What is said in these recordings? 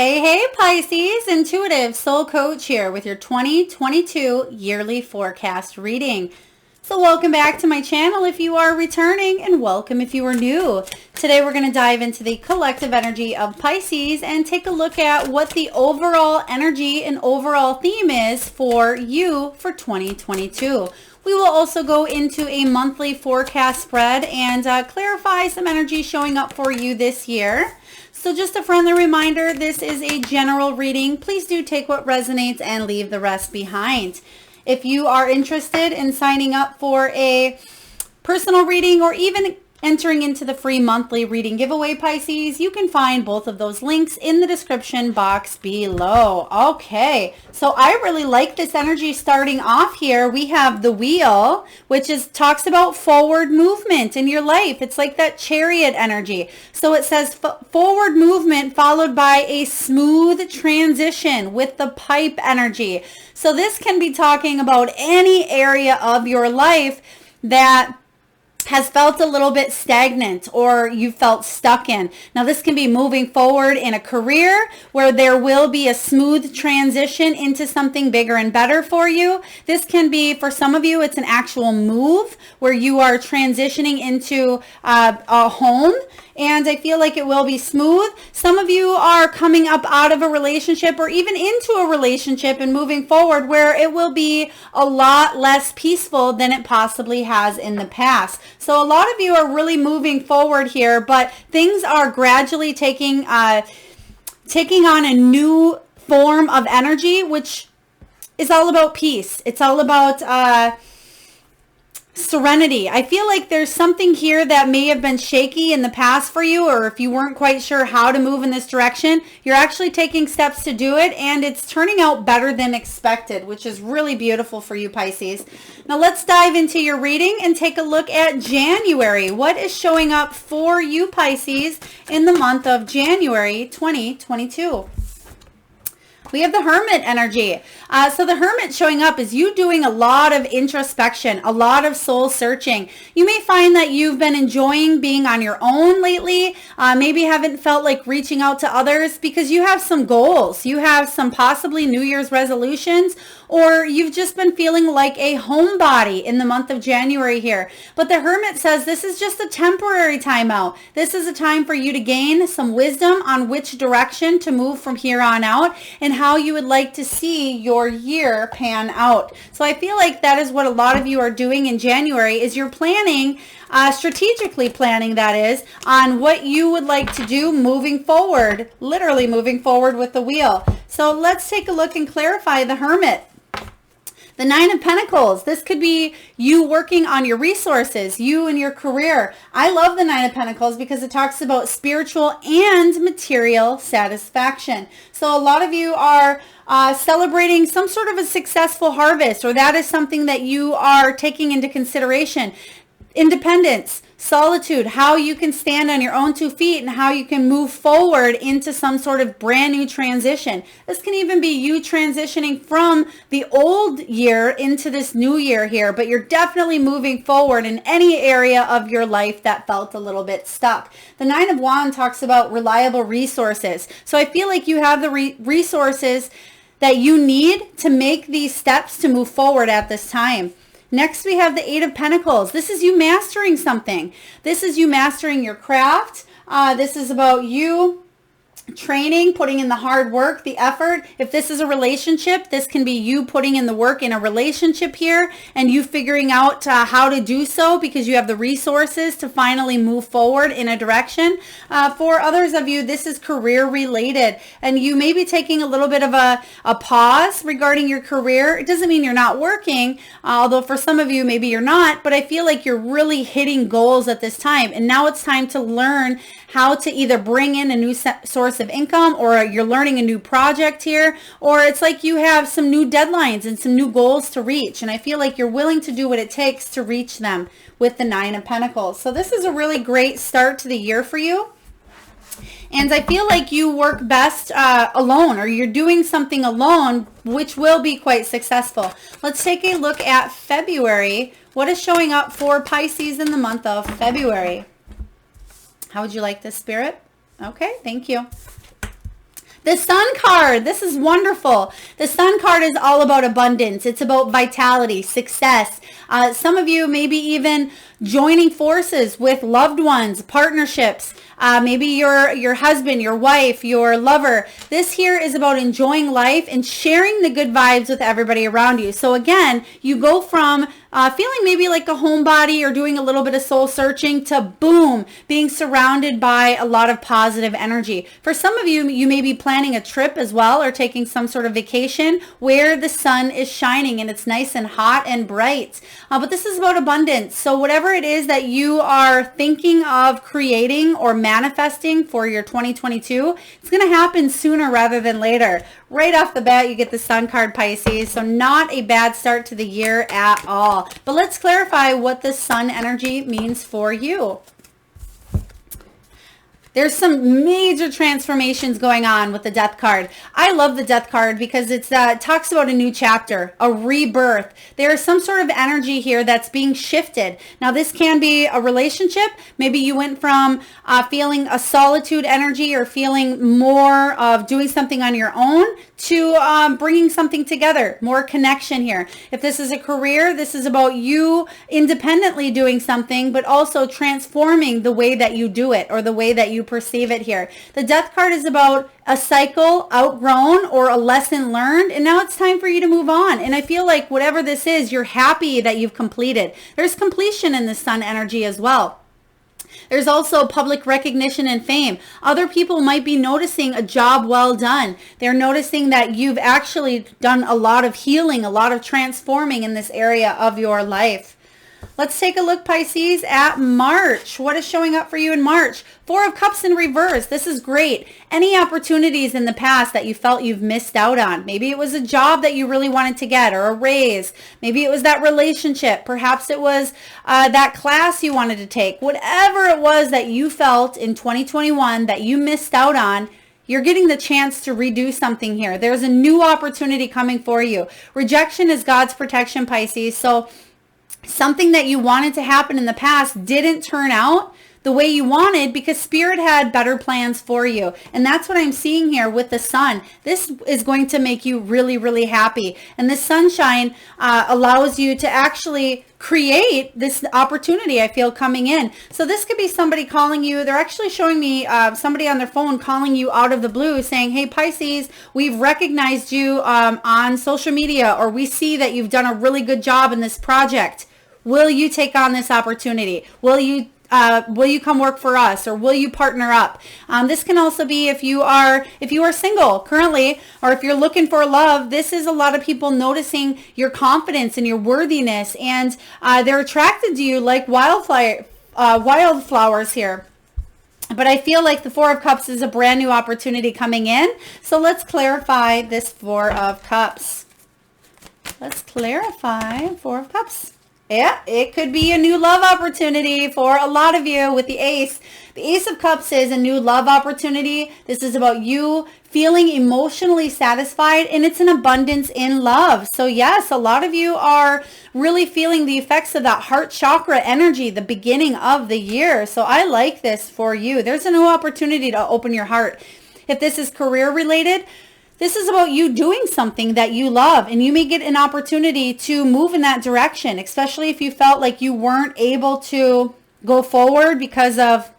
Hey Pisces, intuitive soul coach here with your 2022 yearly forecast reading. So welcome back to my channel if you are returning, and welcome if you are new. Today we're going to dive into the collective energy of Pisces and take a look at what the overall energy and overall theme is for you for 2022. We will also go into a monthly forecast spread and clarify some energy showing up for you this year. So just a friendly reminder, this is a general reading. Please do take what resonates and leave the rest behind. If you are interested in signing up for a personal reading or even entering into the free monthly reading giveaway, Pisces, you can find both of those links in the description box below. Okay, so I really like this energy starting off here. We have the wheel, which talks about forward movement in your life. It's like that chariot energy. So it says forward movement followed by a smooth transition with the pipe energy. So this can be talking about any area of your life that has felt a little bit stagnant or you felt stuck in. Now this can be moving forward in a career where there will be a smooth transition into something bigger and better for you. This can be, for some of you, it's an actual move where you are transitioning into a home, and I feel like it will be smooth. Some of you are coming up out of a relationship or even into a relationship and moving forward where it will be a lot less peaceful than it possibly has in the past. So a lot of you are really moving forward here, but things are gradually taking on a new form of energy, which is all about peace. It's all about serenity. I feel like there's something here that may have been shaky in the past for you, or if you weren't quite sure how to move in this direction, you're actually taking steps to do it, and it's turning out better than expected, which is really beautiful for you, Pisces. Now let's dive into your reading and take a look at January. What is showing up for you, Pisces, in the month of January 2022? We have the Hermit energy. So the Hermit showing up is you doing a lot of introspection, a lot of soul searching. You may find that you've been enjoying being on your own lately. Maybe haven't felt like reaching out to others because you have some goals. You have some possibly New Year's resolutions, or you've just been feeling like a homebody in the month of January here. But the Hermit says this is just a temporary timeout. This is a time for you to gain some wisdom on which direction to move from here on out and how you would like to see your year pan out. So I feel like that is what a lot of you are doing in January, is you're planning, strategically planning, that is, on what you would like to do moving forward, literally moving forward with the wheel. So let's take a look and clarify the Hermit. The Nine of Pentacles, this could be you working on your resources, you and your career. I love the Nine of Pentacles because it talks about spiritual and material satisfaction. So a lot of you are celebrating some sort of a successful harvest, or that is something that you are taking into consideration. Independence, solitude, how you can stand on your own 2 feet and how you can move forward into some sort of brand new transition. This can even be you transitioning from the old year into this new year here, but you're definitely moving forward in any area of your life that felt a little bit stuck. The Nine of Wands talks about reliable resources. So I feel like you have the resources that you need to make these steps to move forward at this time. Next, we have the Eight of Pentacles. This is you mastering something. This is you mastering your craft. This is about you training, putting in the hard work, the effort. If this is a relationship, this can be you putting in the work in a relationship here and you figuring out how to do so because you have the resources to finally move forward in a direction. For others of you, this is career related, and you may be taking a little bit of a pause regarding your career. It doesn't mean you're not working, although for some of you, maybe you're not, but I feel like you're really hitting goals at this time. And now it's time to learn how to either bring in a new source of income, or you're learning a new project here, or it's like you have some new deadlines and some new goals to reach. And I feel like you're willing to do what it takes to reach them with the Nine of Pentacles. So this is a really great start to the year for you. And I feel like you work best alone, or you're doing something alone, which will be quite successful. Let's take a look at February. What is showing up for Pisces in the month of February? How would you like this, Spirit? Okay, thank you. The Sun card, this is wonderful. The Sun card is all about abundance. It's about vitality, success. Some of you maybe even joining forces with loved ones, partnerships. Maybe your husband, your wife, your lover. This here is about enjoying life and sharing the good vibes with everybody around you. So again, you go from feeling maybe like a homebody or doing a little bit of soul searching to boom, being surrounded by a lot of positive energy. For some of you, you may be planning a trip as well or taking some sort of vacation where the sun is shining and it's nice and hot and bright. But this is about abundance. So whatever it is that you are thinking of creating or manifesting for your 2022, it's going to happen sooner rather than later. Right off the bat, you get the Sun card, Pisces. So not a bad start to the year at all. But let's clarify what the Sun energy means for you. There's some major transformations going on with the Death card. I love the Death card because it talks about a new chapter, a rebirth. There is some sort of energy here that's being shifted. Now, this can be a relationship. Maybe you went from feeling a solitude energy or feeling more of doing something on your own to bringing something together, more connection here. If this is a career, this is about you independently doing something, but also transforming the way that you do it or the way that you perceive it here. The Death card is about a cycle outgrown or a lesson learned, and now it's time for you to move on. And I feel like whatever this is, you're happy that you've completed. There's completion in the Sun energy as well. There's also public recognition and fame. Other people might be noticing a job well done. They're noticing that you've actually done a lot of healing, a lot of transforming in this area of your life. Let's take a look, Pisces, at March. What is showing up for you in March? Four of Cups in reverse. This is great. Any opportunities in the past that you felt you've missed out on. Maybe it was a job that you really wanted to get or a raise. Maybe it was that relationship. Perhaps it was that class you wanted to take. Whatever it was that you felt in 2021 that you missed out on, you're getting the chance to redo something here. There's a new opportunity coming for you. Rejection is God's protection, Pisces. So something that you wanted to happen in the past didn't turn out the way you wanted because Spirit had better plans for you. And that's what I'm seeing here with the Sun. This is going to make you really, really happy. And this sunshine allows you to actually create this opportunity, I feel, coming in. So this could be somebody calling you. They're actually showing me somebody on their phone calling you out of the blue saying, hey, Pisces, we've recognized you on social media, or we see that you've done a really good job in this project. Will you take on this opportunity? Will you come work for us, or will you partner up? This can also be if you are single currently, or if you're looking for love. This is a lot of people noticing your confidence and your worthiness, and they're attracted to you like wildflowers here. But I feel like the Four of Cups is a brand new opportunity coming in. So let's clarify this Four of Cups. Let's clarify Four of Cups. Yeah, it could be a new love opportunity for a lot of you with the Ace. The Ace of Cups is a new love opportunity. This is about you feeling emotionally satisfied, and it's an abundance in love. So yes, a lot of you are really feeling the effects of that heart chakra energy, the beginning of the year. So I like this for you. There's a new opportunity to open your heart. If this is career related, this is about you doing something that you love, and you may get an opportunity to move in that direction, especially if you felt like you weren't able to go forward because of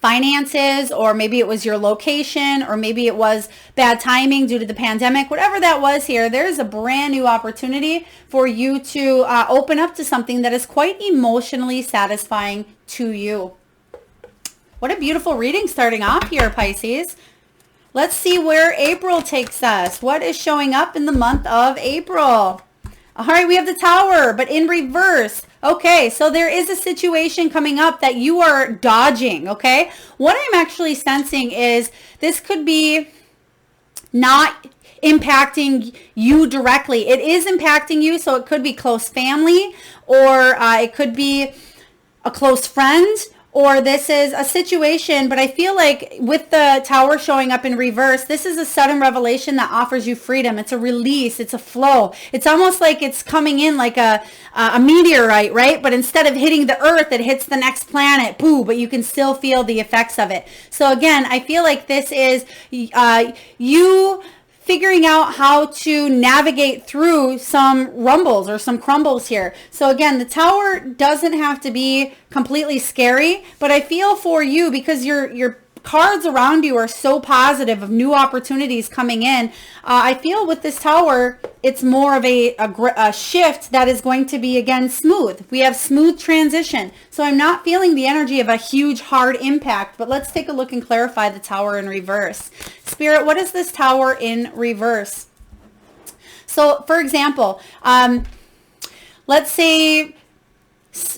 finances, or maybe it was your location, or maybe it was bad timing due to the pandemic. Whatever that was here, there's a brand new opportunity for you to open up to something that is quite emotionally satisfying to you. What a beautiful reading starting off here, Pisces. Let's see where April takes us. What is showing up in the month of April? All right, we have the Tower, but in reverse. Okay, so there is a situation coming up that you are dodging, okay? What I'm actually sensing is this could be not impacting you directly. It is impacting you, so it could be close family, or it could be a close friend, or this is a situation, but I feel like with the Tower showing up in reverse, this is a sudden revelation that offers you freedom. It's a release. It's a flow. It's almost like it's coming in like a meteorite, right? But instead of hitting the earth, it hits the next planet. Boo, but you can still feel the effects of it. So again, I feel like this is you figuring out how to navigate through some rumbles or some crumbles here. So again, the Tower doesn't have to be completely scary, but I feel for you, because your cards around you are so positive of new opportunities coming in. I feel with this Tower, it's more of a shift that is going to be, again, smooth. We have smooth transition. So I'm not feeling the energy of a huge, hard impact, but let's take a look and clarify the Tower in reverse. Spirit, what is this Tower in reverse? So, for example, let's say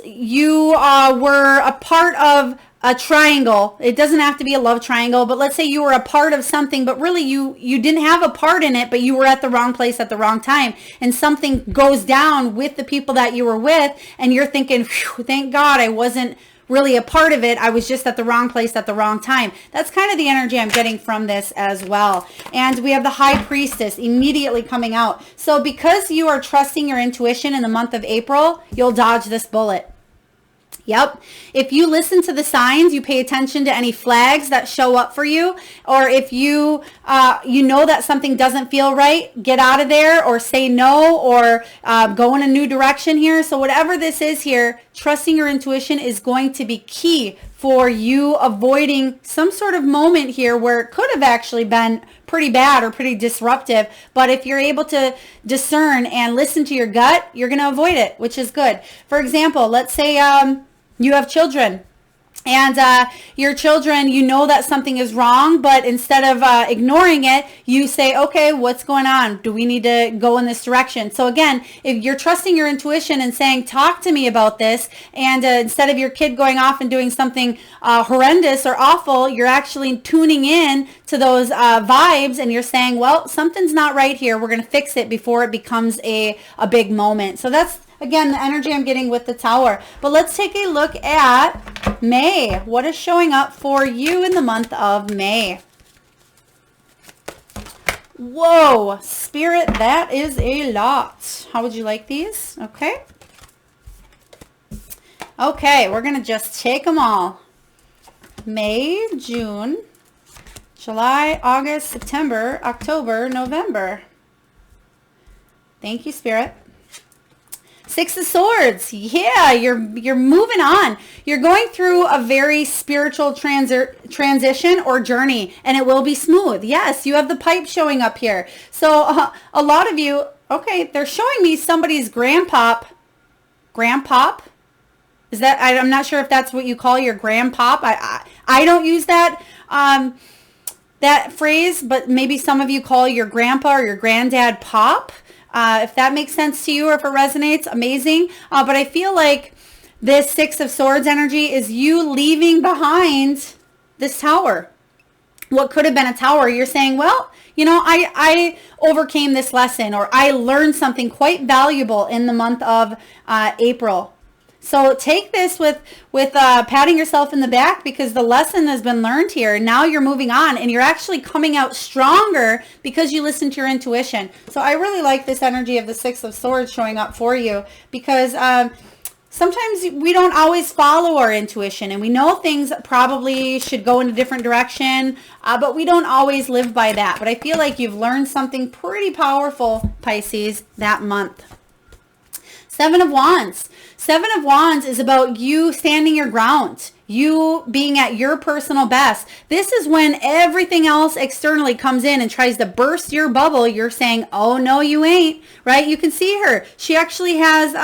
you were a part of a triangle. It doesn't have to be a love triangle, but let's say you were a part of something, but really you didn't have a part in it, but you were at the wrong place at the wrong time, and something goes down with the people that you were with, and you're thinking, thank God I wasn't really a part of it. I was just at the wrong place at the wrong time. That's kind of the energy I'm getting from this as well. And we have the High Priestess immediately coming out. So because you are trusting your intuition in the month of April, you'll dodge this bullet. Yep. If you listen to the signs, you pay attention to any flags that show up for you, or if you you know that something doesn't feel right, get out of there or say no, or go in a new direction here. So whatever this is here, trusting your intuition is going to be key for you avoiding some sort of moment here where it could have actually been pretty bad or pretty disruptive. But if you're able to discern and listen to your gut, you're going to avoid it, which is good. For example, let's say you have children, and your children, you know that something is wrong, but instead of ignoring it, you say, okay, what's going on? Do we need to go in this direction? So again, if you're trusting your intuition and saying, talk to me about this, and instead of your kid going off and doing something horrendous or awful, you're actually tuning in to those vibes, and you're saying, well, something's not right here. We're going to fix it before it becomes a big moment. So that's, again, the energy I'm getting with the Tower. But let's take a look at May. What is showing up for you in the month of May? Whoa, Spirit, that is a lot. How would you like these? Okay. Okay, we're going to just take them all. May, June, July, August, September, October, November. Thank you, Spirit. Six of Swords. Yeah, you're moving on. You're going through a very spiritual transition or journey, and it will be smooth. Yes, you have the pipe showing up here. So a lot of you, okay, they're showing me somebody's grandpop. Grandpop? Is that, I'm not sure if that's what you call your grandpop. I don't use that that phrase, but maybe some of you call your grandpa or your granddad pop. If that makes sense to you, or if it resonates, amazing. But I feel like this Six of Swords energy is you leaving behind this Tower. What could have been a Tower, you're saying, well, you know, I overcame this lesson, or I learned something quite valuable in the month of April. So take this with patting yourself in the back, because the lesson has been learned here. Now you're moving on, and you're actually coming out stronger because you listen to your intuition. So I really like this energy of the Six of Swords showing up for you, because sometimes we don't always follow our intuition, and we know things probably should go in a different direction, but we don't always live by that. But I feel like you've learned something pretty powerful, Pisces, that month. Seven of Wands. Seven of Wands is about you standing your ground, you being at your personal best. This is when everything else externally comes in and tries to burst your bubble. You're saying, oh, no, you ain't, right? You can see her. She actually has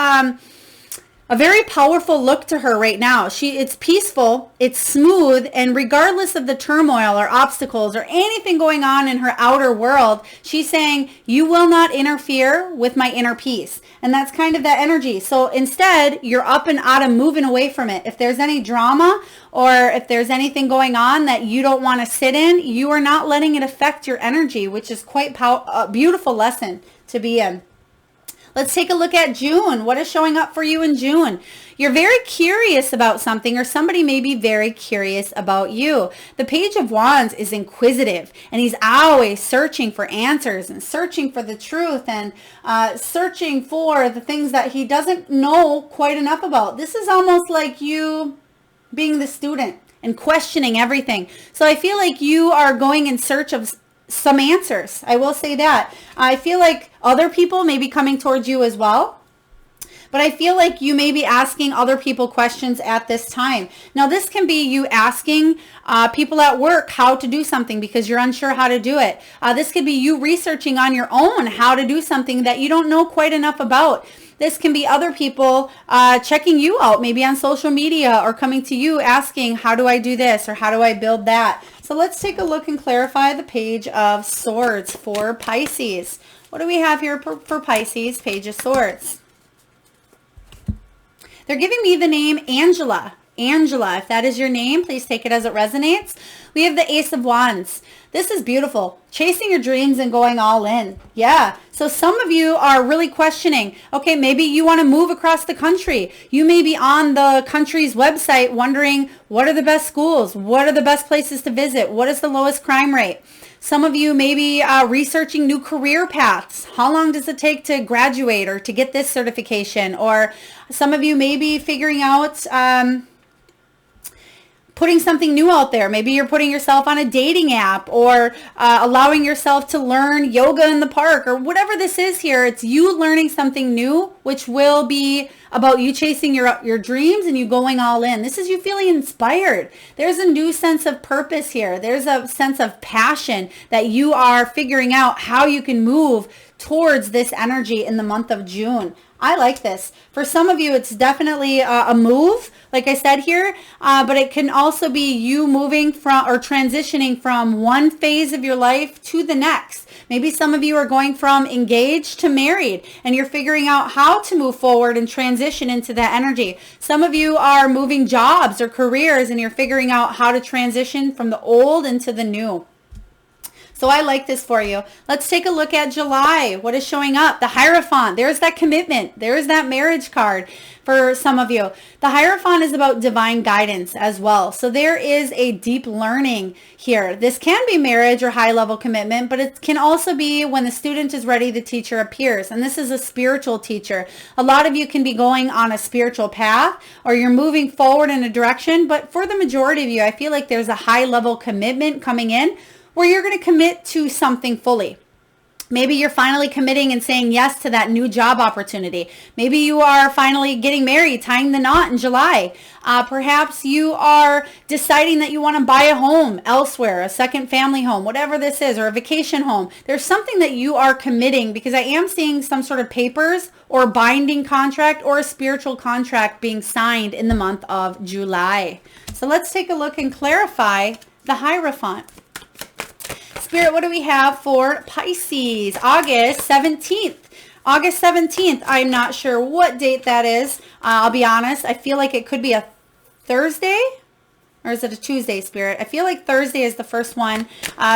a very powerful look to her right now. It's peaceful, it's smooth, and regardless of the turmoil or obstacles or anything going on in her outer world, she's saying, you will not interfere with my inner peace. And that's kind of that energy. So instead, you're up and out and moving away from it. If there's any drama, or if there's anything going on that you don't want to sit in, you are not letting it affect your energy, which is quite a beautiful lesson to be in. Let's take a look at June. What is showing up for you in June? You're very curious about something, or somebody may be very curious about you. The Page of Wands is inquisitive, and he's always searching for answers and searching for the truth and searching for the things that he doesn't know quite enough about. This is almost like you being the student and questioning everything. So I feel like you are going in search of some answers. I will say that. I feel like other people may be coming towards you as well. But I feel like you may be asking other people questions at this time. Now, this can be you asking people at work how to do something because you're unsure how to do it. This could be you researching on your own how to do something that you don't know quite enough about. This can be other people checking you out, maybe on social media, or coming to you asking, how do I do this or how do I build that? So let's take a look and clarify the Page of Swords for Pisces. What do we have here for Pisces? Page of Swords. They're giving me the name Angela. Angela, if that is your name, please take it as it resonates. We have the Ace of Wands. This is beautiful. Chasing your dreams and going all in. Yeah. So some of you are really questioning, okay, maybe you want to move across the country. You may be on the country's website wondering, what are the best schools? What are the best places to visit? What is the lowest crime rate? Some of you may be researching new career paths. How long does it take to graduate or to get this certification? Or some of you may be figuring out putting something new out there. Maybe you're putting yourself on a dating app, or allowing yourself to learn yoga in the park, or whatever this is here. It's you learning something new, which will be about you chasing your dreams and you going all in. This is you feeling inspired. There's a new sense of purpose here. There's a sense of passion that you are figuring out how you can move towards this energy in the month of June. I like this. For some of you, it's definitely a move, like I said here, but it can also be you moving from or transitioning from one phase of your life to the next. Maybe some of you are going from engaged to married, and you're figuring out how to move forward and transition into that energy. Some of you are moving jobs or careers, and you're figuring out how to transition from the old into the new. So I like this for you. Let's take a look at July. What is showing up? The Hierophant. There's that commitment. There's that marriage card for some of you. The Hierophant is about divine guidance as well. So there is a deep learning here. This can be marriage or high-level commitment, but it can also be when the student is ready, the teacher appears. And this is a spiritual teacher. A lot of you can be going on a spiritual path, or you're moving forward in a direction. But for the majority of you, I feel like there's a high-level commitment coming in, where you're going to commit to something fully. Maybe you're finally committing and saying yes to that new job opportunity. Maybe you are finally getting married, tying the knot in July. Perhaps you are deciding that you want to buy a home elsewhere, a second family home, whatever this is, or a vacation home. There's something that you are committing, because I am seeing some sort of papers or binding contract or a spiritual contract being signed in the month of July. So let's take a look and clarify the Hierophant. Spirit, what do we have for Pisces? August 17th. August 17th. I'm not sure what date that is. I'll be honest. I feel like it could be a Thursday, or is it a Tuesday, Spirit? I feel like Thursday is the first one.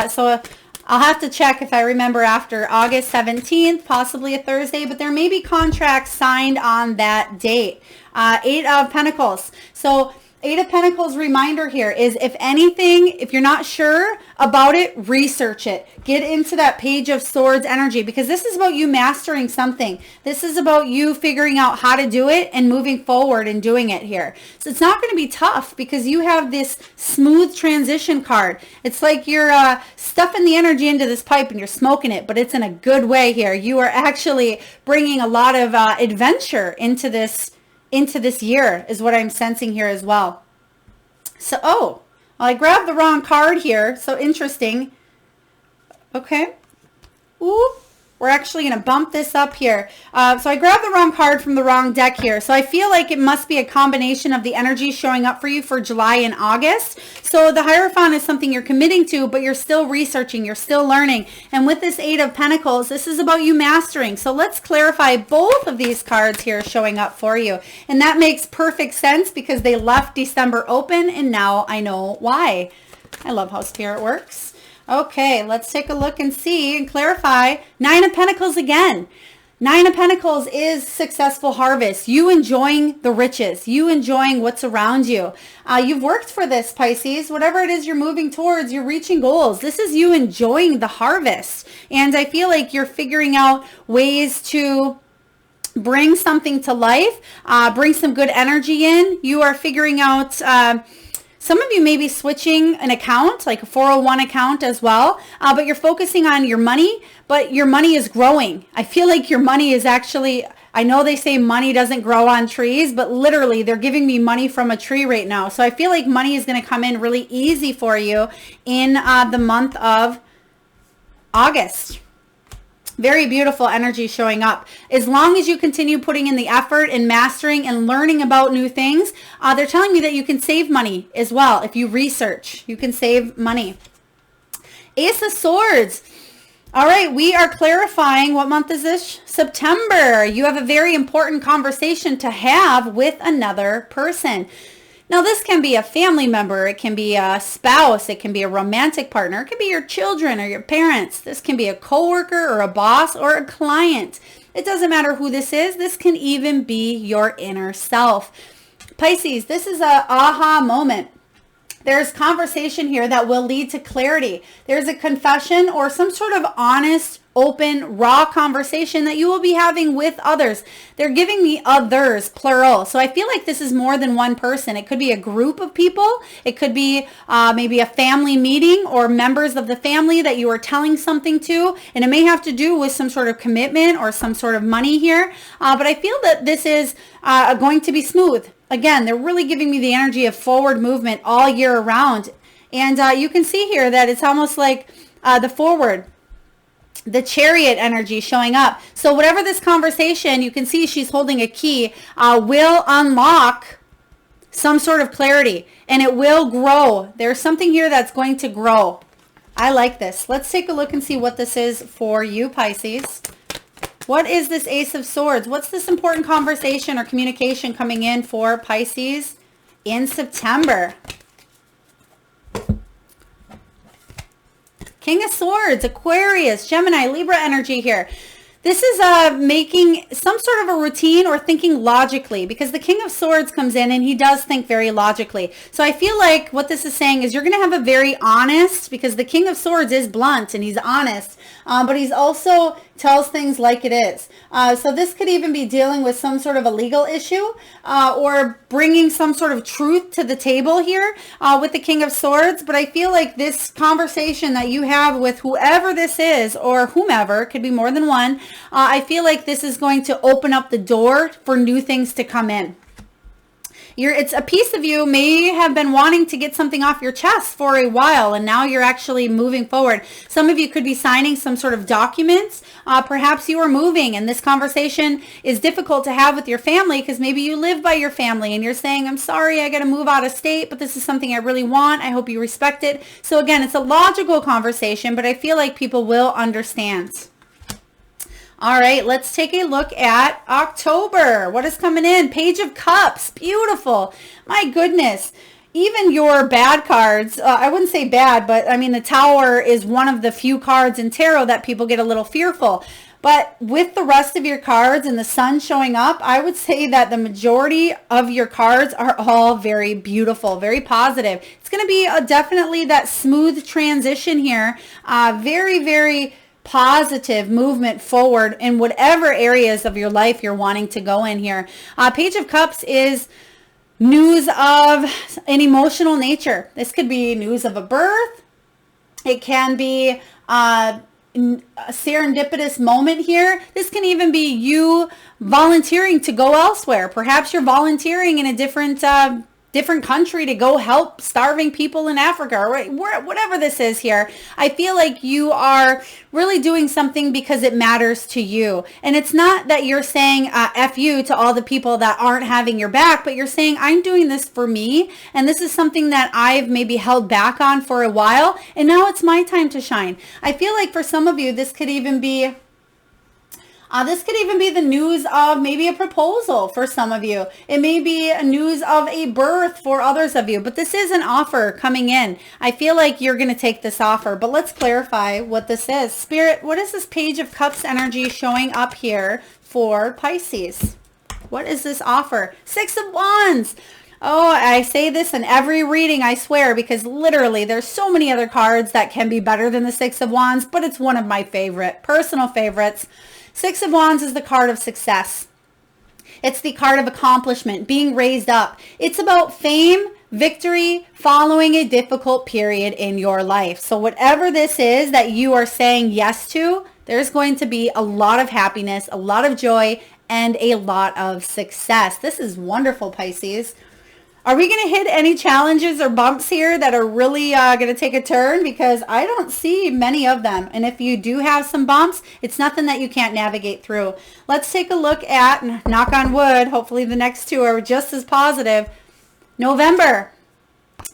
So I'll have to check if I remember after. August 17th, possibly a Thursday, but there may be contracts signed on that date. Eight of Pentacles. So Eight of Pentacles reminder here is, if anything, if you're not sure about it, research it. Get into that Page of Swords energy, because this is about you mastering something. This is about you figuring out how to do it and moving forward and doing it here. So it's not going to be tough, because you have this smooth transition card. It's like you're stuffing the energy into this pipe and you're smoking it, but it's in a good way here. You are actually bringing a lot of adventure into this year, is what I'm sensing here as well. So, well, I grabbed the wrong card here. So interesting. Okay. Ooh. We're actually going to bump this up here. So I grabbed the wrong card from the wrong deck here. So I feel like it must be a combination of the energy showing up for you for July and August. So the Hierophant is something you're committing to, but you're still researching. You're still learning. And with this Eight of Pentacles, this is about you mastering. So let's clarify both of these cards here showing up for you. And that makes perfect sense, because they left December open, and now I know why. I love how Spirit works. Okay, let's take a look and see and clarify. Nine of Pentacles again. Nine of Pentacles is successful harvest. You enjoying the riches. You enjoying what's around you. You've worked for this, Pisces. Whatever it is you're moving towards, you're reaching goals. This is you enjoying the harvest. And I feel like you're figuring out ways to bring something to life, bring some good energy in. You are figuring out... some of you may be switching an account, like a 401 account as well, but you're focusing on your money, but your money is growing. I feel like your money is actually, I know they say money doesn't grow on trees, but literally they're giving me money from a tree right now. So I feel like money is going to come in really easy for you in the month of August. Very beautiful energy showing up. As long as you continue putting in the effort and mastering and learning about new things, they're telling me that you can save money as well. If you research, you can save money. Ace of Swords. All right, we are clarifying. What month is this? September. You have a very important conversation to have with another person. Now, this can be a family member, it can be a spouse, it can be a romantic partner, it can be your children or your parents. This can be a coworker or a boss or a client. It doesn't matter who this is. This can even be your inner self. Pisces, this is a aha moment. There's conversation here that will lead to clarity. There's a confession or some sort of honest, open, raw conversation that you will be having with others. They're giving me others, plural. So I feel like this is more than one person. It could be a group of people. It could be maybe a family meeting or members of the family that you are telling something to. And it may have to do with some sort of commitment or some sort of money here. But I feel that this is going to be smooth. Again, they're really giving me the energy of forward movement all year around. And you can see here that it's almost like the forward, the Chariot energy showing up. So whatever this conversation, you can see she's holding a key, will unlock some sort of clarity and it will grow. There's something here that's going to grow. I like this. Let's take a look and see what this is for you, Pisces. What is this Ace of Swords? What's this important conversation or communication coming in for Pisces in September? King of Swords, Aquarius, Gemini, Libra energy here. This is making some sort of a routine or thinking logically, because the King of Swords comes in and he does think very logically. So I feel like what this is saying is you're going to have a very honest, because the King of Swords is blunt and he's honest, but he's also tells things like it is. So this could even be dealing with some sort of a legal issue or bringing some sort of truth to the table here with the King of Swords. But I feel like this conversation that you have with whoever this is or whomever, could be more than one, I feel like this is going to open up the door for new things to come in. It's a piece of you may have been wanting to get something off your chest for a while, and now you're actually moving forward. Some of you could be signing some sort of documents. Perhaps you are moving, and this conversation is difficult to have with your family because maybe you live by your family and you're saying, I'm sorry, I got to move out of state, but this is something I really want. I hope you respect it. So again, it's a logical conversation, but I feel like people will understand. All right, let's take a look at October. What is coming in? Page of Cups. Beautiful. My goodness. Even your bad cards, I wouldn't say bad, but I mean, the Tower is one of the few cards in tarot that people get a little fearful. But with the rest of your cards and the Sun showing up, I would say that the majority of your cards are all very beautiful, very positive. It's going to be definitely that smooth transition here. Very, very positive movement forward in whatever areas of your life you're wanting to go in here. Page of Cups is news of an emotional nature. This could be news of a birth. It can be a serendipitous moment here. This can even be you volunteering to go elsewhere. Perhaps you're volunteering in a different country to go help starving people in Africa, or whatever this is here. I feel like you are really doing something because it matters to you. And it's not that you're saying F you to all the people that aren't having your back, but you're saying I'm doing this for me. And this is something that I've maybe held back on for a while. And now it's my time to shine. I feel like for some of you, this could even be This could even be the news of maybe a proposal for some of you. It may be a news of a birth for others of you, but this is an offer coming in. I feel like you're going to take this offer, but let's clarify what this is. Spirit, what is this Page of Cups energy showing up here for Pisces? What is this offer? Six of Wands. Oh, I say this in every reading, I swear, because literally there's so many other cards that can be better than the Six of Wands, but it's one of my personal favorites. Six of Wands is the card of success. It's the card of accomplishment, being raised up. It's about fame, victory, following a difficult period in your life. So whatever this is that you are saying yes to, there's going to be a lot of happiness, a lot of joy, and a lot of success. This is wonderful, Pisces. Are we going to hit any challenges or bumps here that are really going to take a turn? Because I don't see many of them. And if you do have some bumps, it's nothing that you can't navigate through. Let's take a look at, knock on wood, hopefully the next two are just as positive, November.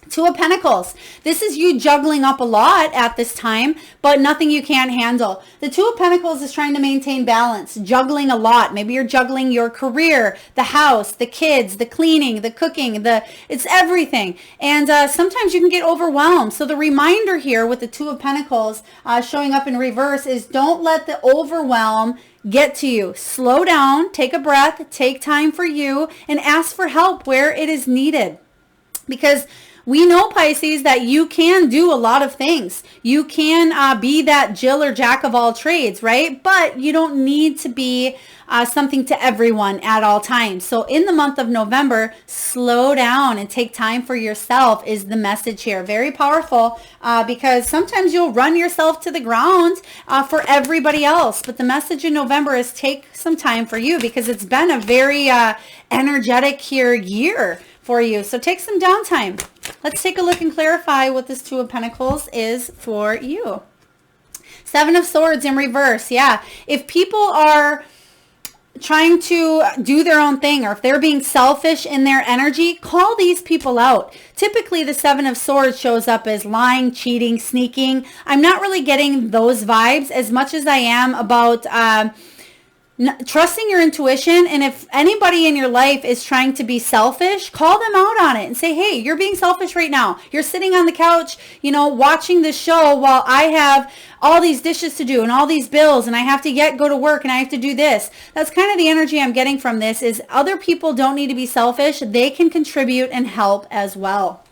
Two of Pentacles. This is you juggling up a lot at this time, but nothing you can't handle. The Two of Pentacles is trying to maintain balance, juggling a lot. Maybe you're juggling your career, the house, the kids, the cleaning, the cooking, it's everything. And sometimes you can get overwhelmed. So the reminder here with the Two of Pentacles showing up in reverse is don't let the overwhelm get to you. Slow down, take a breath, take time for you, and ask for help where it is needed. Because we know, Pisces, that you can do a lot of things. You can be that Jill or Jack of all trades, right? But you don't need to be something to everyone at all times. So in the month of November, slow down and take time for yourself is the message here. Very powerful because sometimes you'll run yourself to the ground for everybody else. But the message in November is take some time for you because it's been a very energetic year for you. So take some downtime. Let's take a look and clarify what this Two of Pentacles is for you. Seven of Swords in reverse. Yeah. If people are trying to do their own thing or if they're being selfish in their energy, call these people out. Typically, the Seven of Swords shows up as lying, cheating, sneaking. I'm not really getting those vibes as much as I am about trusting your intuition. And if anybody in your life is trying to be selfish, call them out on it and say, hey, you're being selfish right now. You're sitting on the couch, watching this show while I have all these dishes to do and all these bills and I have to go to work and I have to do this. That's kind of the energy I'm getting from this is other people don't need to be selfish. They can contribute and help as well.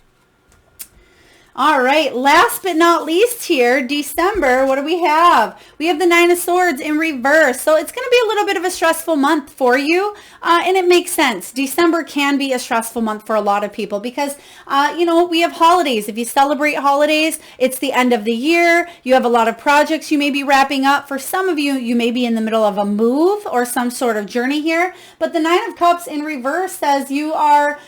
All right, last but not least here, December, what do we have? We have the Nine of Swords in reverse. So it's going to be a little bit of a stressful month for you, and it makes sense. December can be a stressful month for a lot of people because, we have holidays. If you celebrate holidays, it's the end of the year. You have a lot of projects you may be wrapping up. For some of you, you may be in the middle of a move or some sort of journey here. But the Nine of Cups in reverse says you are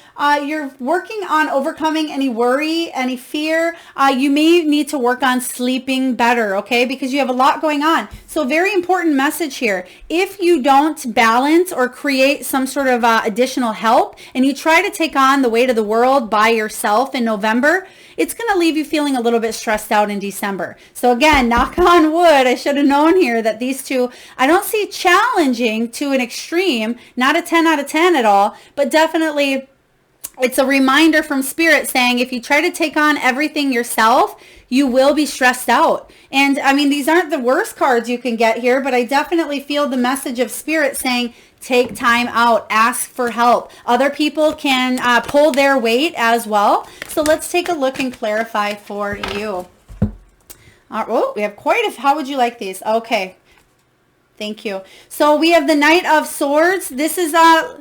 you're working on overcoming any worry, any fear. You may need to work on sleeping better, okay? Because you have a lot going on. So very important message here. If you don't balance or create some sort of additional help and you try to take on the weight of the world by yourself in November, it's going to leave you feeling a little bit stressed out in December. So again, knock on wood, I should have known here that these two, I don't see challenging to an extreme, not a 10 out of 10 at all, but definitely it's a reminder from Spirit saying if you try to take on everything yourself, you will be stressed out. And I mean, these aren't the worst cards you can get here, but I definitely feel the message of Spirit saying take time out, ask for help. Other people can pull their weight as well. So let's take a look and clarify for you. We have quite a, how would you like these? Okay. Thank you. So we have the Knight of Swords. This is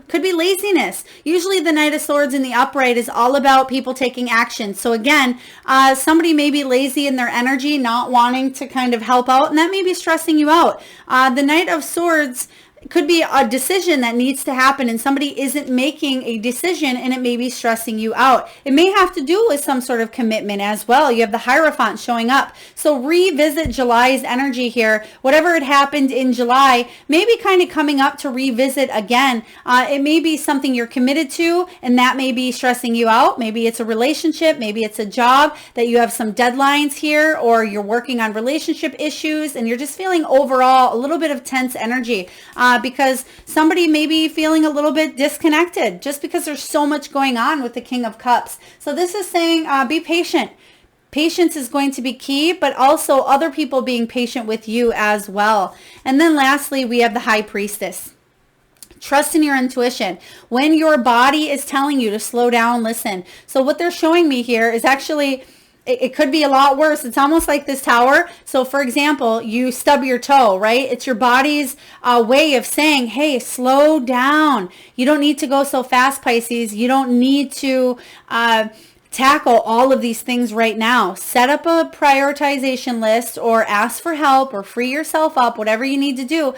could be laziness. Usually the Knight of Swords in the upright is all about people taking action. So again, somebody may be lazy in their energy, not wanting to kind of help out, and that may be stressing you out. The Knight of Swords could be a decision that needs to happen and somebody isn't making a decision and it may be stressing you out. It may have to do with some sort of commitment as well. You have the Hierophant showing up. So revisit July's energy here. Whatever had happened in July may be kind of coming up to revisit again. It may be something you're committed to and that may be stressing you out. Maybe it's a relationship. Maybe it's a job that you have some deadlines here, or you're working on relationship issues and you're just feeling overall a little bit of tense energy. Because somebody may be feeling a little bit disconnected just because there's so much going on with the King of Cups. So this is saying be patient. Patience is going to be key, but also other people being patient with you as well. And then lastly, we have the High Priestess. Trust in your intuition. When your body is telling you to slow down, listen. So what they're showing me here is actually, it could be a lot worse. It's almost like this tower. So for example, you stub your toe, right? It's your body's way of saying, hey, slow down. You don't need to go so fast, Pisces. You don't need to tackle all of these things right now. Set up a prioritization list or ask for help or free yourself up, whatever you need to do.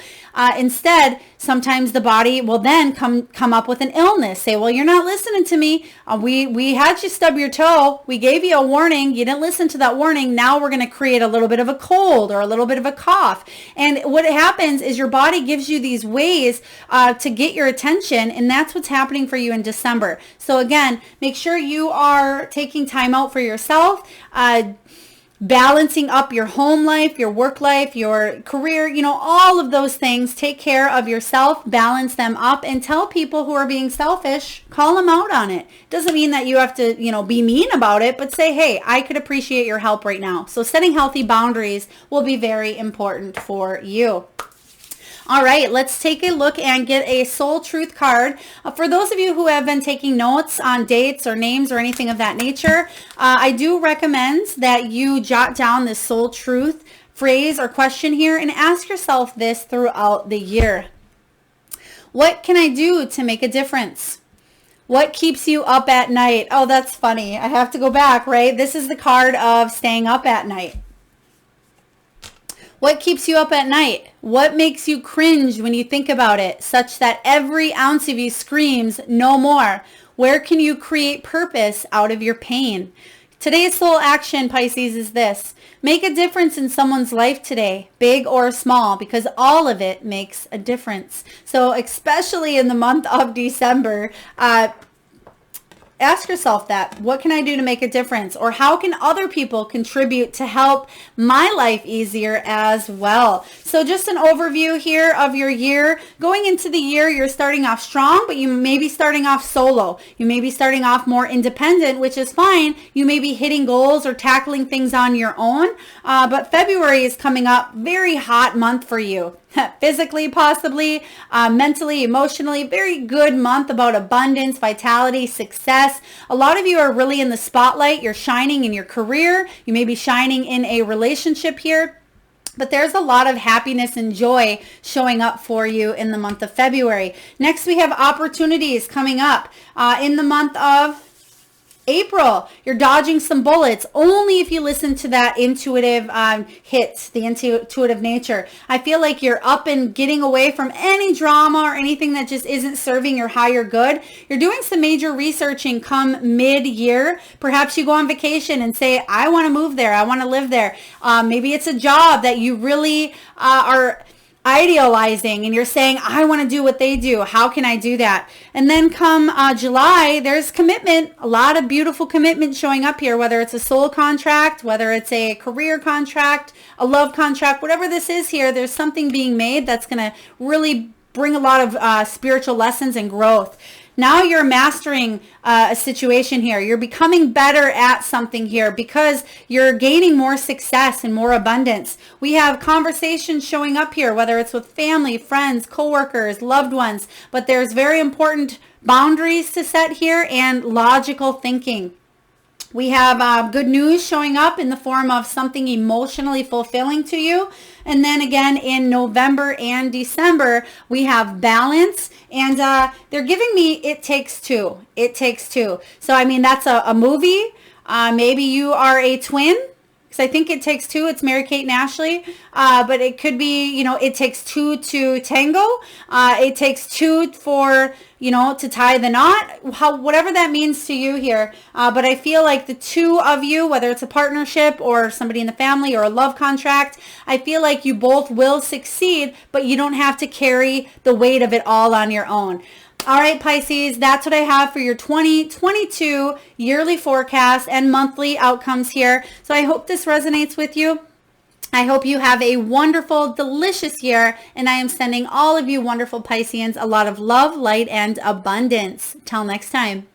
Instead, sometimes the body will then come up with an illness. Say, well, you're not listening to me. We had you stub your toe. We gave you a warning. You didn't listen to that warning. Now we're going to create a little bit of a cold or a little bit of a cough. And what happens is your body gives you these ways to get your attention. And that's what's happening for you in December. So again, make sure you are taking time out for yourself, balancing up your home life, your work life, your career, all of those things. Take care of yourself, balance them up, and tell people who are being selfish, call them out on it. Doesn't mean that you have to, be mean about it, but say, hey, I could appreciate your help right now. So setting healthy boundaries will be very important for you. All right, let's take a look and get a soul truth card. For those of you who have been taking notes on dates or names or anything of that nature, I do recommend that you jot down this soul truth phrase or question here and ask yourself this throughout the year. What can I do to make a difference? What keeps you up at night? Oh, that's funny. I have to go back, right? This is the card of staying up at night. What keeps you up at night? What makes you cringe when you think about it, such that every ounce of you screams, no more? Where can you create purpose out of your pain? Today's soul action, Pisces, is this. Make a difference in someone's life today, big or small, because all of it makes a difference. So especially in the month of December, ask yourself that. What can I do to make a difference? Or how can other people contribute to help my life easier as well? So just an overview here of your year. Going into the year, you're starting off strong, but you may be starting off solo. You may be starting off more independent, which is fine. You may be hitting goals or tackling things on your own. But February is coming up. Very hot month for you. Physically, possibly, mentally, emotionally, very good month about abundance, vitality, success. A lot of you are really in the spotlight. You're shining in your career. You may be shining in a relationship here. But there's a lot of happiness and joy showing up for you in the month of February. Next, we have opportunities coming up in the month of April. You're dodging some bullets only if you listen to that intuitive hit, the intuitive nature. I feel like you're up and getting away from any drama or anything that just isn't serving your higher good. You're doing some major researching come mid-year. Perhaps you go on vacation and say, I want to move there. I want to live there. Maybe it's a job that you really are idealizing and you're saying, I want to do what they do. How can I do that? And then come July, there's commitment, a lot of beautiful commitment showing up here, whether it's a soul contract, whether it's a career contract, a love contract, whatever this is here, there's something being made that's going to really bring a lot of spiritual lessons and growth. Now you're mastering a situation here. You're becoming better at something here because you're gaining more success and more abundance. We have conversations showing up here, whether it's with family, friends, coworkers, loved ones, but there's very important boundaries to set here and logical thinking. We have good news showing up in the form of something emotionally fulfilling to you. And then again in November and December, we have balance. And they're giving me It Takes Two. It Takes Two. So, I mean, that's a movie. Maybe you are a twin. because I think it takes two. It's Mary-Kate and Ashley, but it could be, you know, it takes two to tango. It takes two for, you know, to tie the knot, whatever that means to you here. But I feel like the two of you, whether it's a partnership or somebody in the family or a love contract, I feel like you both will succeed, but you don't have to carry the weight of it all on your own. All right, Pisces, that's what I have for your 2022 yearly forecast and monthly outcomes here. So I hope this resonates with you. I hope you have a wonderful, delicious year, and I am sending all of you wonderful Pisceans a lot of love, light, and abundance. Till next time.